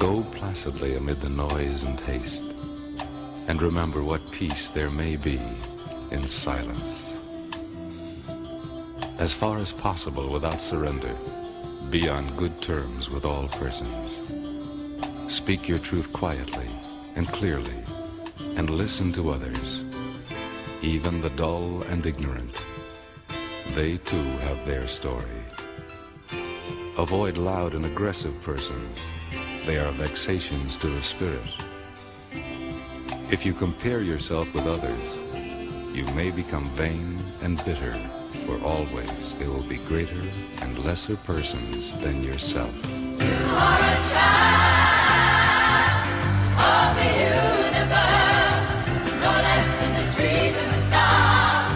Go placidly amid the noise and haste, and remember what peace there may be in silence. As far as possible without surrender, be on good terms with all persons. Speak your truth quietly and clearly, and listen to others, even the dull and ignorant. They too have their story. Avoid loud and aggressive persons. They are vexations to the spirit. If you compare yourself with others, you may become vain and bitter, for always there will be greater and lesser persons than yourself. You are a child of the universe, no less than the trees and the stars.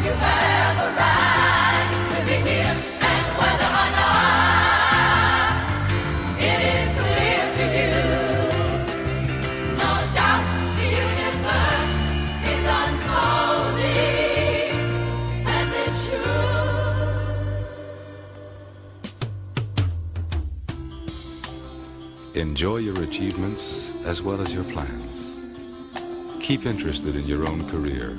You have a right to be here, and whether or not it is clear to you, no doubt the universe is unfolding as it should. Enjoy your achievements as well as your plans. Keep interested in your own career.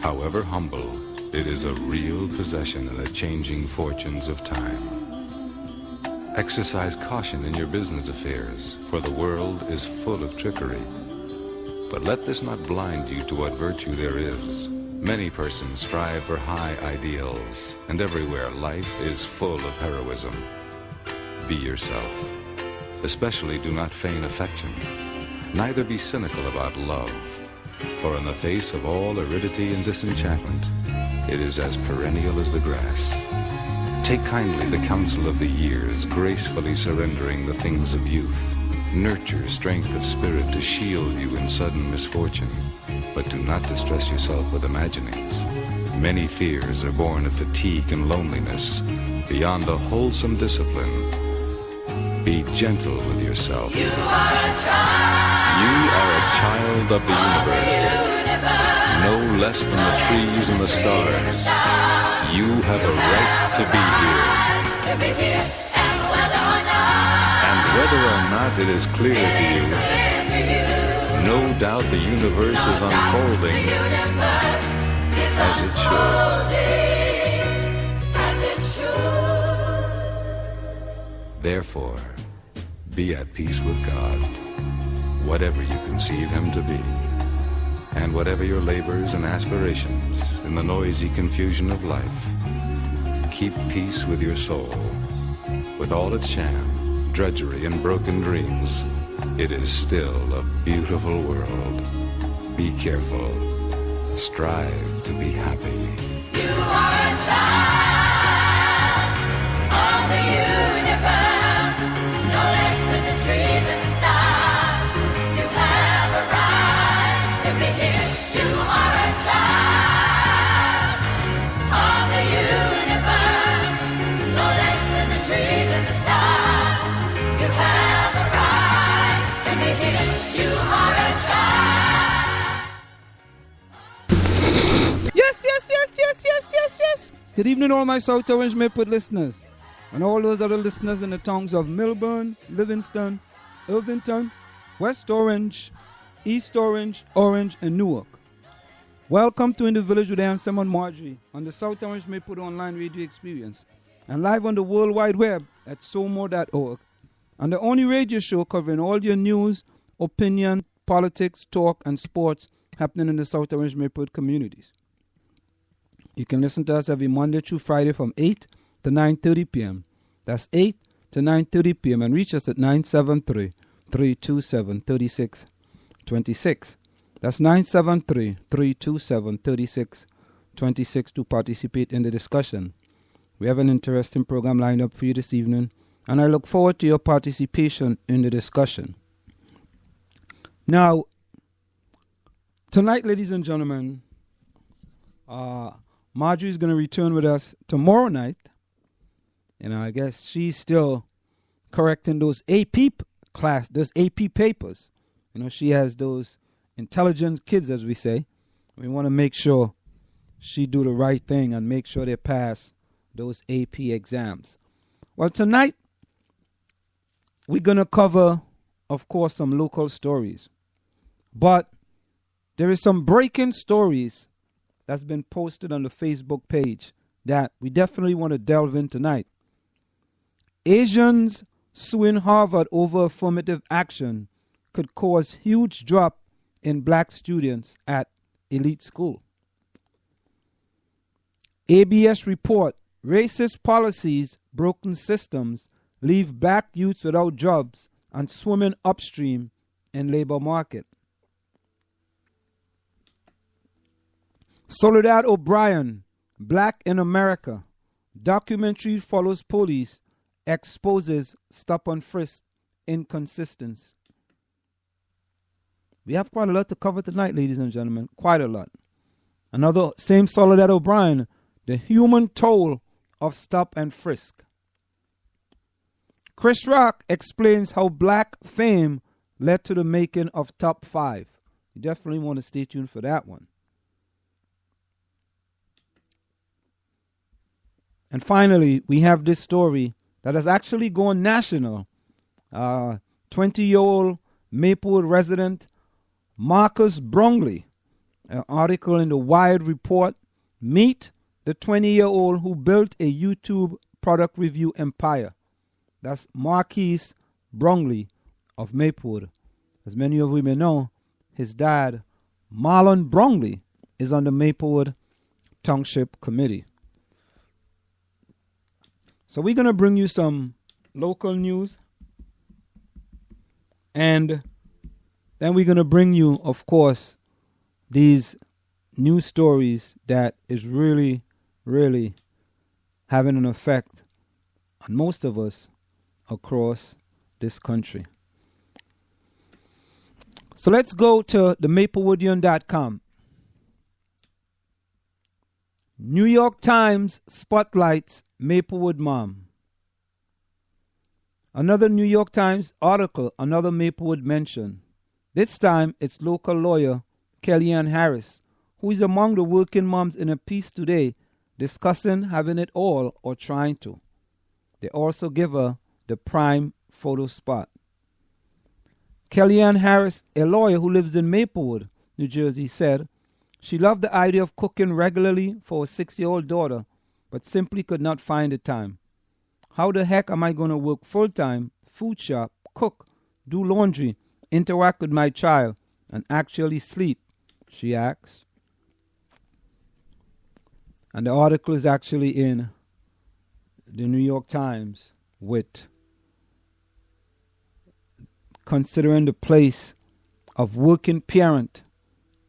However humble, it is a real possession in the changing fortunes of time. Exercise caution in your business affairs, for the world is full of trickery. But let this not blind you to what virtue there is. Many persons strive for high ideals, and everywhere life is full of heroism. Be yourself. Especially do not feign affection. Neither be cynical about love, for in the face of all aridity and disenchantment, it is as perennial as the grass. Take kindly the counsel of the years, gracefully surrendering the things of youth. Nurture strength of spirit to shield you in sudden misfortune, but do not distress yourself with imaginings. Many fears are born of fatigue and loneliness. Beyond a wholesome discipline, be gentle with yourself. You are a child. You are a child of the universe, no less than the trees and the stars. You have a right to be here. And whether or not it is clear to you, no doubt the universe is unfolding as it should. Therefore, be at peace with God, whatever you conceive him to be, and whatever your labors and aspirations in the noisy confusion of life. Keep peace with your soul. With all its sham, drudgery, and broken dreams, it is still a beautiful world. Be careful. Strive to be happy. You are a child of the universe, no less than the trees and the stars. You have a right to be here. You are a child of the universe, no less than the trees and the stars. You have a right to be here. You are a child. Yes. Good evening, all my South Orange Mayport listeners, and all those other listeners in the towns of Milburn, Livingston, Irvington, West Orange, East Orange, Orange, and Newark. Welcome to In the Village with Anselm Marjorie on the South Orange Mayport online radio experience, and live on the World Wide Web at somo.org, and the only radio show covering all your news, opinion, politics, talk, and sports happening in the South Orange Mayport communities. You can listen to us every Monday through Friday from 8 to 9:30 p.m. That's 8 to 9:30 p.m. and reach us at 973-327-3626. That's 973-327-3626 to participate in the discussion. We have an interesting program lined up for you this evening, and I look forward to your participation in the discussion. Now, tonight, ladies and gentlemen, Marjorie is going to return with us tomorrow night. I guess she's still correcting those AP papers. She has those intelligent kids, as we say. We want to make sure she do the right thing and make sure they pass those AP exams. Well, tonight we're going to cover of course, some local stories. But there is some breaking stories that's been posted on the Facebook page that we definitely want to delve in tonight. Asians suing Harvard over affirmative action could cause huge drop in black students at elite school. ABS report, racist policies, broken systems leave black youths without jobs and swimming upstream in labor market. Soledad O'Brien, Black in America, documentary follows police, exposes stop and frisk inconsistency. We have quite a lot to cover tonight, ladies and gentlemen, quite a lot. Another, same Soledad O'Brien, the human toll of stop and frisk. Chris Rock explains how black fame led to the making of Top 5. You definitely want to stay tuned for that one. And finally, we have this story that has actually gone national. 20-year-old Maplewood resident Marcus Bromley, an article in the Wired Report, meet the 20-year-old who built a YouTube product review empire. That's Marquise Bromley of Maplewood. As many of you may know, his dad, Marlon Bromley, is on the Maplewood Township Committee. So we're going to bring you some local news. And then we're going to bring you, of course, these news stories that is really, really having an effect on most of us across this country. So let's go to the maplewoodian.com. New York Times spotlights Maplewood mom. Another New York Times article, another Maplewood mention. This time it's local lawyer Kellyanne Harris, who is among the working moms in a piece today discussing having it all or trying to. They also give her the prime photo spot. Kellyanne Harris, a lawyer who lives in Maplewood, New Jersey, said she loved the idea of cooking regularly for a 6-year-old daughter, but simply could not find the time. How the heck am I going to work full-time, food shop, cook, do laundry, interact with my child, and actually sleep, she asks. And the article is actually in the New York Times with considering the place of working parent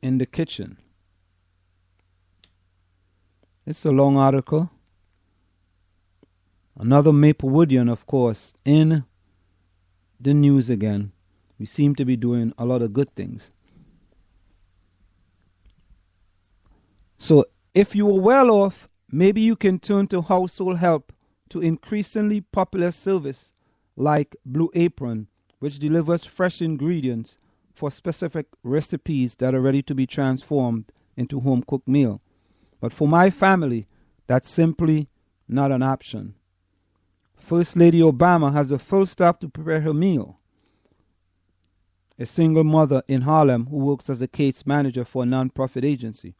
in the kitchen. It's a long article. Another Maplewoodian, of course, in the news again. We seem to be doing a lot of good things. So if you are well off, maybe you can turn to household help to increasingly popular service like Blue Apron, which delivers fresh ingredients for specific recipes that are ready to be transformed into home-cooked meal. But for my family, that's simply not an option. First Lady Obama has a full staff to prepare her meal. A single mother in Harlem who works as a case manager for a non-profit agency.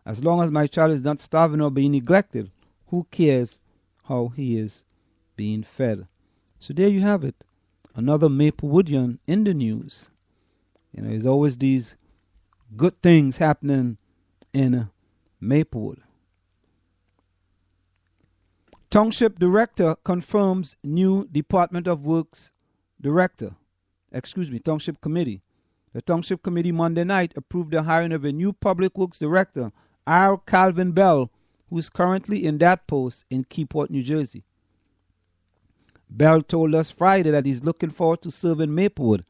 As long as my child is not starving or being neglected, who cares how he is being fed? So there you have it. Another Maplewoodian in the news. There's always these good things happening in Maplewood. Township Director confirms new Department of Works Director. Township Committee. The Township Committee Monday night approved the hiring of a new Public Works Director, R. Calvin Bell, who is currently in that post in Keyport, New Jersey. Bell told us Friday that he's looking forward to serving Maplewood.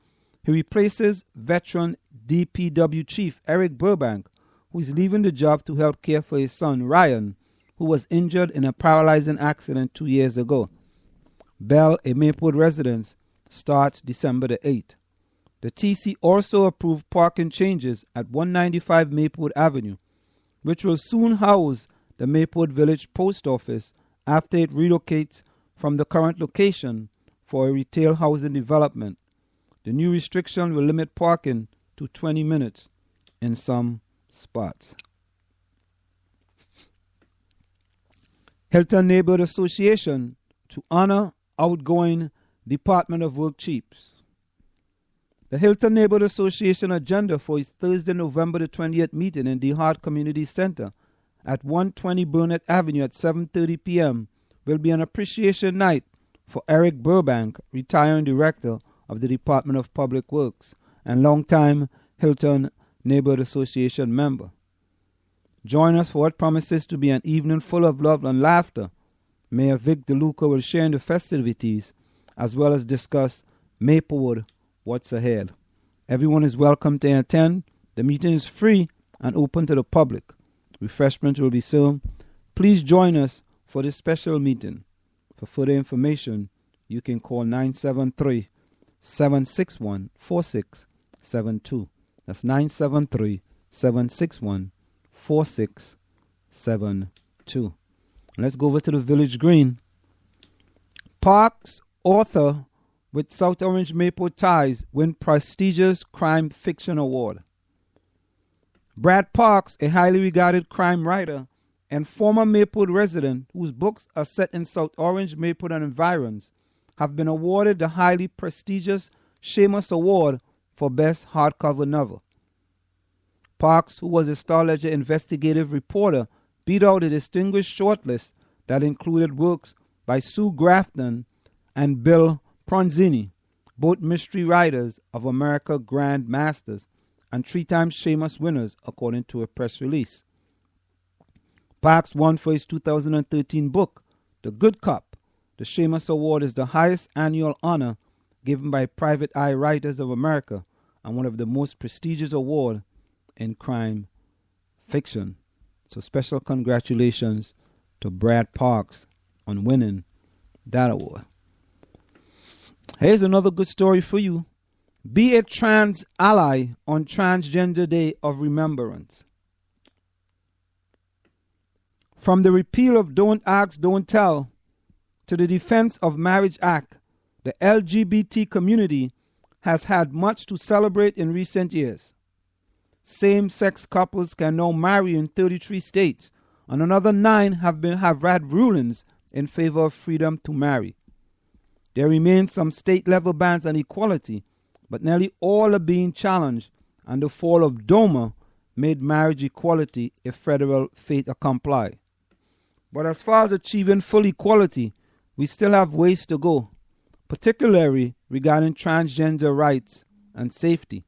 He replaces veteran DPW Chief Eric Burbank, who is leaving the job to help care for his son Ryan, who was injured in a paralyzing accident 2 years ago. Bell, a Maplewood resident, starts December the 8th. The TC also approved parking changes at 195 Maplewood Avenue, which will soon house the Maplewood Village Post Office after it relocates from the current location for a retail housing development. The new restriction will limit parking to 20 minutes in some spots. Hilton Neighborhood Association to honor outgoing Department of Work chiefs. The Hilton Neighborhood Association agenda for its Thursday, November the 20th meeting in DeHart Community Center at 120 Burnett Avenue at 7:30 p.m. will be an appreciation night for Eric Burbank, retiring director of the Department of Public Works and longtime Hilton Neighborhood Association member. Join us for what promises to be an evening full of love and laughter. Mayor Vic DeLuca will share in the festivities as well as discuss Maplewood, what's ahead. Everyone is welcome to attend. The meeting is free and open to the public. Refreshments will be served. Please join us for this special meeting. For further information, you can call 973-761-4672. That's 973-761-4672. Let's go over to the Village Green. Parks author with South Orange Maple ties win prestigious crime fiction award. Brad Parks, a highly regarded crime writer and former Maplewood resident whose books are set in South Orange, Maplewood, and environs, have been awarded the highly prestigious Seamus Award for Best Hardcover Novel. Parks, who was a Star Ledger investigative reporter, beat out a distinguished shortlist that included works by Sue Grafton and Bill Pronzini, both mystery writers of America Grand Masters and three-time Seamus winners, according to a press release. Parks won for his 2013 book, The Good Cop. The Seamus Award is the highest annual honor given by Private Eye Writers of America and one of the most prestigious awards in crime fiction. So special congratulations to Brad Parks on winning that award. Here's another good story for you. Be a trans ally on Transgender Day of Remembrance. From the repeal of Don't Ask, Don't Tell to the Defense of Marriage Act, the LGBT community has had much to celebrate in recent years. Same-sex couples can now marry in 33 states, and another 9 have had rulings in favor of freedom to marry. There remain some state-level bans on equality, but nearly all are being challenged, and the fall of DOMA made marriage equality a federal fait accompli. But as far as achieving full equality, we still have ways to go, particularly regarding transgender rights and safety.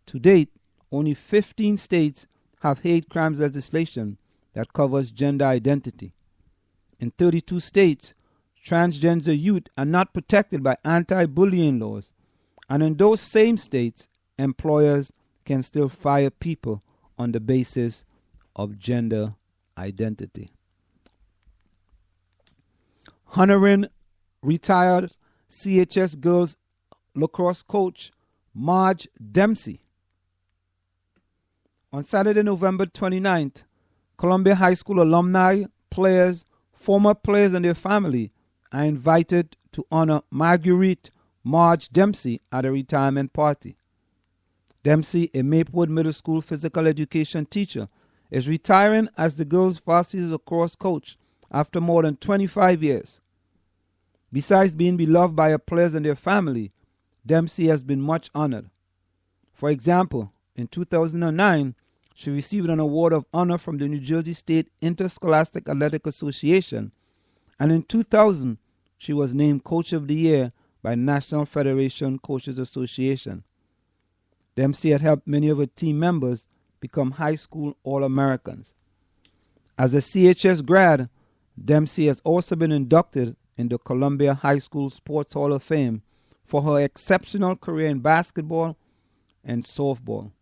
To date, only 15 states have hate crimes legislation that covers gender identity. In 32 states, transgender youth are not protected by anti-bullying laws, and in those same states, employers can still fire people on the basis of gender identity. Honoring retired CHS girls lacrosse coach Marge Dempsey. On Saturday, November 29th, Columbia High School alumni, players, former players and their family are invited to honor Marguerite Marge Dempsey at a retirement party. Dempsey, a Maplewood Middle School physical education teacher, is retiring as the girls' varsity lacrosse coach after more than 25 years. Besides being beloved by her players and their family, Dempsey has been much honored. For example, in 2009, she received an award of honor from the New Jersey State Interscholastic Athletic Association, and in 2000, she was named Coach of the Year by National Federation Coaches Association. Dempsey had helped many of her team members become high school All-Americans. As a CHS grad, Dempsey has also been inducted in the Columbia High School Sports Hall of Fame for her exceptional career in basketball and softball.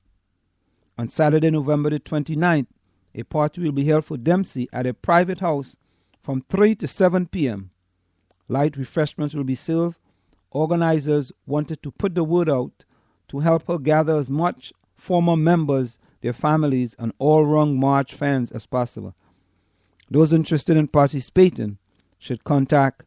On Saturday, November the 29th, a party will be held for Dempsey at a private house from 3 to 7 p.m. Light refreshments will be served. Organizers wanted to put the word out to help her gather as much former members, their families, and all-round March fans as possible. Those interested in participating should contact